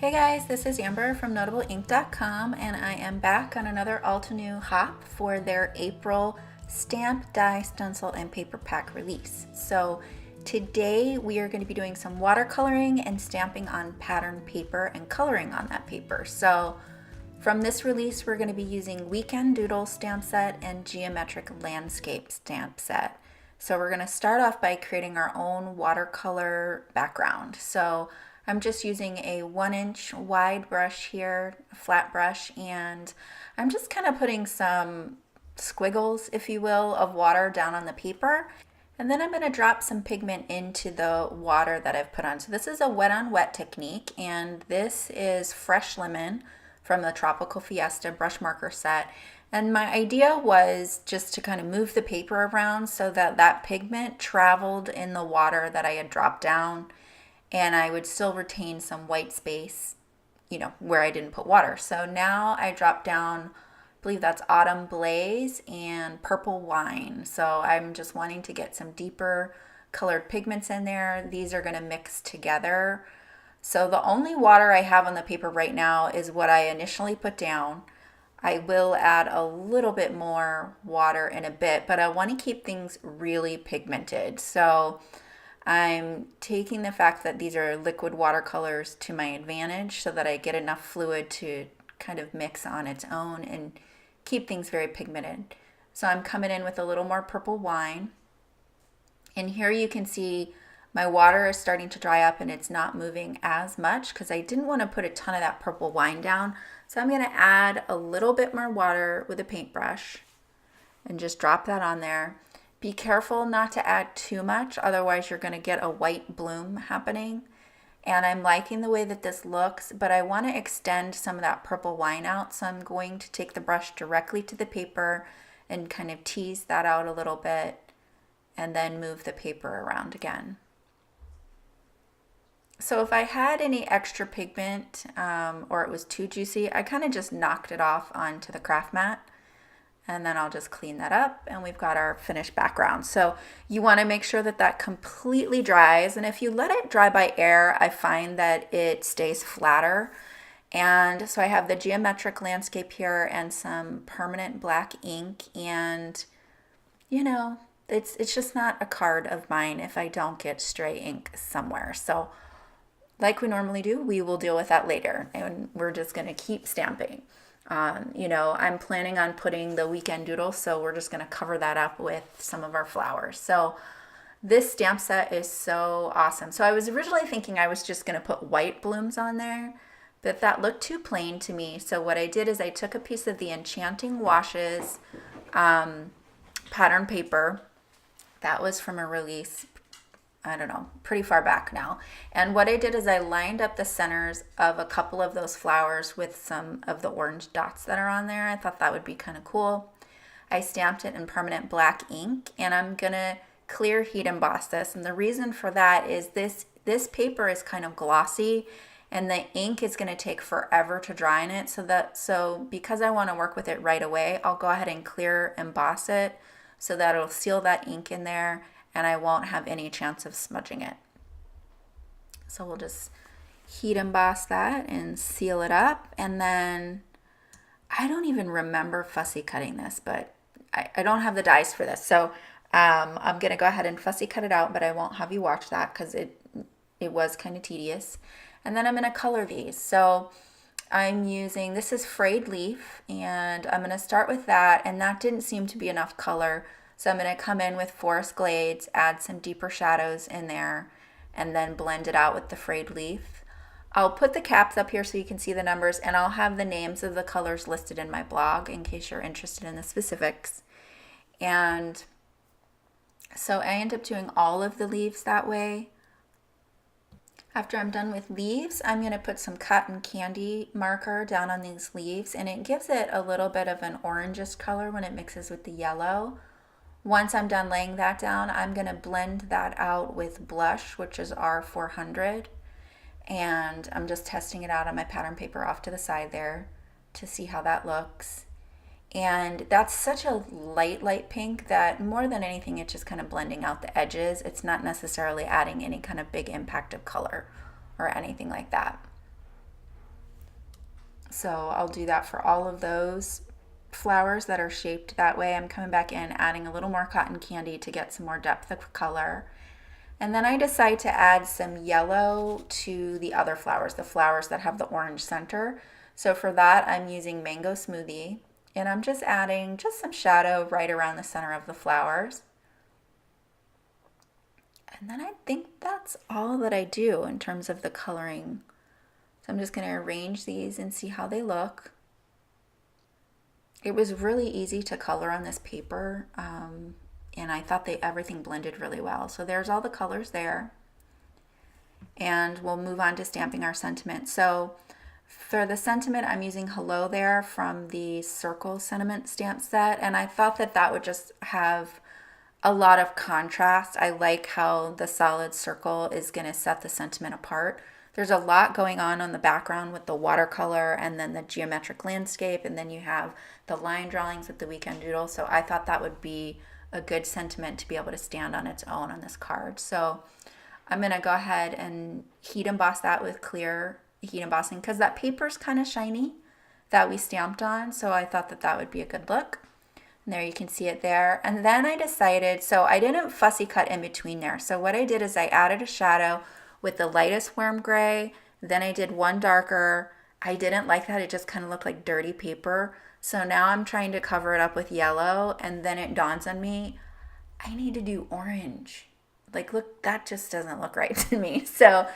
Hey guys, this is Amber from NotableInk.com, and I am back on another Altenew hop for their April stamp, die, stencil, and paper pack release. So today we are going to be doing some watercoloring and stamping on pattern paper and coloring on that paper. So from this release, we're going to be using Weekend Doodles stamp set and Geometric Landscape stamp set. So we're going to start off by creating our own watercolor background. So I'm just using a 1-inch wide brush here, a flat brush, and I'm just kind of putting some squiggles, if you will, of water down on the paper. And then I'm going to drop some pigment into the water that I've put on. So this is a wet on wet technique, and this is fresh lemon from the Tropical Fiesta brush marker set. And my idea was just to kind of move the paper around so that that pigment traveled in the water that I had dropped down, and I would still retain some white space, where I didn't put water. So now I dropped down, I believe that's Autumn Blaze and Purple Wine. So I'm just wanting to get some deeper colored pigments in there. These are going to mix together. So the only water I have on the paper right now is what I initially put down. I will add a little bit more water in a bit, but I want to keep things really pigmented. So I'm taking the fact that these are liquid watercolors to my advantage so that I get enough fluid to kind of mix on its own and keep things very pigmented. So I'm coming in with a little more Purple Wine. And here you can see my water is starting to dry up and it's not moving as much because I didn't want to put a ton of that Purple Wine down. So I'm going to add a little bit more water with a paintbrush and just drop that on there. Be careful not to add too much, otherwise you're going to get a white bloom happening. And I'm liking the way that this looks, but I want to extend some of that Purple Wine out. So I'm going to take the brush directly to the paper and kind of tease that out a little bit and then move the paper around again. So if I had any extra pigment or it was too juicy, I kind of just knocked it off onto the craft mat. And then I'll just clean that up and we've got our finished background. So you want to make sure that that completely dries. And if you let it dry by air, I find that it stays flatter. And so I have the geometric landscape here and some permanent black ink. And, it's just not a card of mine if I don't get stray ink somewhere. So like we normally do, we will deal with that later. And we're just going to keep stamping. I'm planning on putting the Weekend Doodle, so we're just going to cover that up with some of our flowers. So this stamp set is so awesome. So I was originally thinking I was just going to put white blooms on there, but that looked too plain to me. So what I did is I took a piece of the Enchanting Washes pattern paper. That was from a release, I don't know, pretty far back now. And what I did is I lined up the centers of a couple of those flowers with some of the orange dots that are on there. I thought that would be kind of cool. I stamped it in permanent black ink, and I'm gonna clear heat emboss this. And the reason for that is this paper is kind of glossy and the ink is gonna take forever to dry in it. So because I wanna work with it right away, I'll go ahead and clear emboss it so that it'll seal that ink in there and I won't have any chance of smudging it. So we'll just heat emboss that and seal it up. And then I don't even remember fussy cutting this, but I don't have the dies for this. So I'm gonna go ahead and fussy cut it out, but I won't have you watch that because it was kind of tedious. And then I'm gonna color these. So I'm using, this is Frayed Leaf, and I'm gonna start with that, and that didn't seem to be enough color. So I'm going to come in with Forest Glades, add some deeper shadows in there, and then blend it out with the Frayed Leaf. I'll put the caps up here so you can see the numbers, and I'll have the names of the colors listed in my blog in case you're interested in the specifics. And so I end up doing all of the leaves that way. After I'm done with leaves, I'm going to put some cotton candy marker down on these leaves, and it gives it a little bit of an orangish color when it mixes with the yellow. Once I'm done laying that down, I'm going to blend that out with blush, which is R400. And I'm just testing it out on my pattern paper off to the side there to see how that looks. And that's such a light pink that more than anything, it's just kind of blending out the edges. It's not necessarily adding any kind of big impact of color or anything like that. So I'll do that for all of those flowers that are shaped that way. I'm coming back in, adding a little more cotton candy to get some more depth of color. And then I decide to add some yellow to the other flowers, the flowers that have the orange center. So for that, I'm using Mango Smoothie, and I'm just adding just some shadow right around the center of the flowers. And then I think that's all that I do in terms of the coloring. So I'm just going to arrange these and see how they look. It was really easy to color on this paper, and I thought everything blended really well. So there's all the colors there. And we'll move on to stamping our sentiment. So for the sentiment, I'm using Hello there from the Circle Sentiment stamp set, and I thought that would just have a lot of contrast. I like how the solid circle is going to set the sentiment apart. There's a lot going on the background with the watercolor and then the geometric landscape, and then you have the line drawings with the weekend doodle. So I thought that would be a good sentiment to be able to stand on its own on this card. So I'm going to go ahead and heat emboss that with clear heat embossing because that paper's kind of shiny that we stamped on. So I thought that would be a good look. And there you can see it there. And then I decided, so I didn't fussy cut in between there. So what I did is I added a shadow with the lightest warm gray. Then I did one darker. I didn't like that. It just kind of looked like dirty paper. So now I'm trying to cover it up with yellow, and then it dawns on me, I need to do orange. Like, look, that just doesn't look right to me. So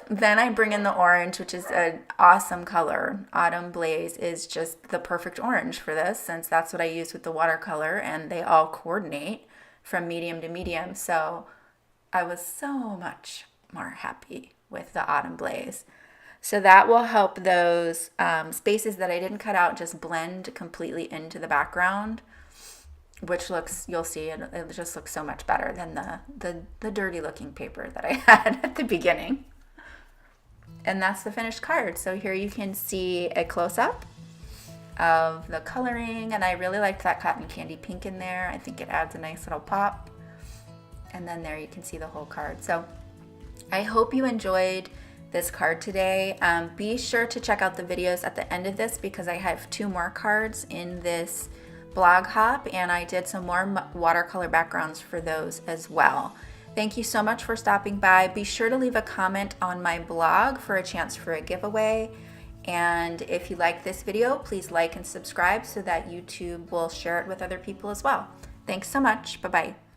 then I bring in the orange, which is an awesome color. Autumn Blaze is just the perfect orange for this, since that's what I use with the watercolor, and they all coordinate from medium to medium. So I was so much more happy with the Autumn Blaze. So that will help those spaces that I didn't cut out just blend completely into the background, which looks, you'll see, it just looks so much better than the dirty looking paper that I had at the beginning. And that's the finished card. So here you can see a close-up of the coloring, and I really liked that cotton candy pink in there. I think it adds a nice little pop. And then there you can see the whole card. So I hope you enjoyed this card today. Be sure to check out the videos at the end of this because I have 2 more cards in this blog hop, and I did some more watercolor backgrounds for those as well. Thank you so much for stopping by. Be sure to leave a comment on my blog for a chance for a giveaway. And if you like this video, please like and subscribe so that YouTube will share it with other people as well. Thanks so much. Bye-bye.